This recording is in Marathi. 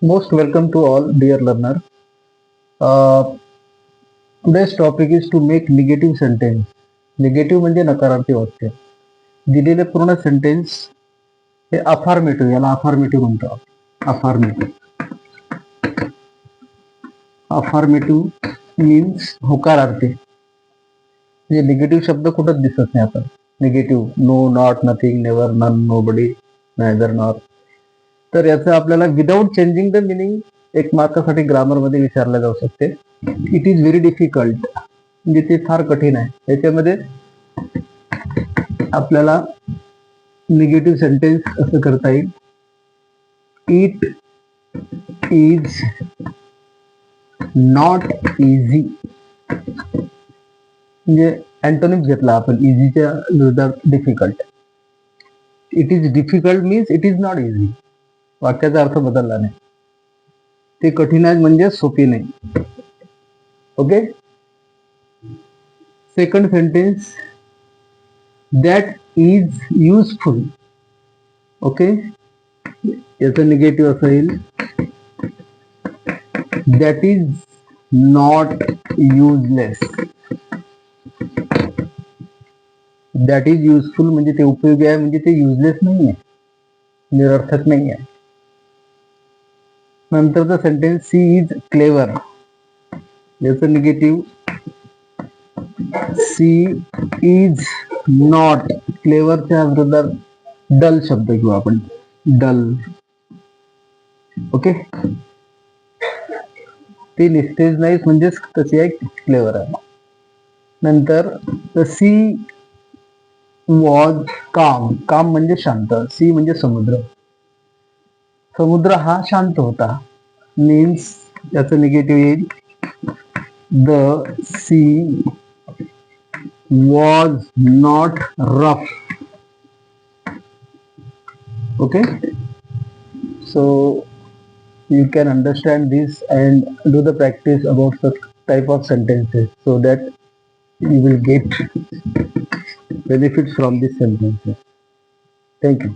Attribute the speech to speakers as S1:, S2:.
S1: Most welcome to all, dear learner. Uh, Today's topic is to make negative sentence. Negative म्हणजे नकारार्थी वाक्य. दिलेले पूर्ण सेंटेन्स हे अफार्मेटिव्ह, याला अफार्मेटिव्ह म्हणतो. अफार्मेटिव्ह मीन्स होकारार्थी. म्हणजे निगेटिव्ह शब्द कुठंच दिसत नाही आपण. Negative no, not, nothing, never, none, nobody, neither, nor. तर याचं आपल्याला विदाउट चेंजिंग द मिनिंग एक मार्कासाठी ग्रामर मध्ये विचारलं जाऊ शकते. इट इज व्हेरी डिफिकल्ट, म्हणजे ते फार कठीण आहे. याच्यामध्ये आपल्याला निगेटिव्ह सेंटेन्स असं करता येईल. इट इज नॉट इझी, म्हणजे अँटोनिम घेतला आपण इझीच्या विरुद्धात difficult. It is difficult means it is not easy. वाक्याचा अर्थ बदलला नाही. ते कठीण आहे म्हणजे सोपी नाही. Okay. Second sentence, that is useful. Okay, याचं निगेटिव्ह असं येईल, that is not useless. That is useful म्हणजे ते उपयोगी आहे, म्हणजे ते युजलेस नाही आहे, निरर्थक नाही आहे. नंतरचा सेंटेन्स, सी इज क्लेवर. याचं निगेटिव्ह, सी इज नॉट. क्लेवरच्या विरोधात डल शब्द घेऊ आपण, डल. ओके, ती निस्तेज नाही म्हणजेच तशी एक क्लेवर आहे. नंतर सी वॉज काम. काम म्हणजे शांत. सी म्हणजे समुद्र. समुद्र हा शांत होता. मीन्स याचं निगेटिव्ह येईल, the sea was not rough. Okay, so you can understand this and do the practice about such type of sentences so that you will get benefits from these sentences. Thank you.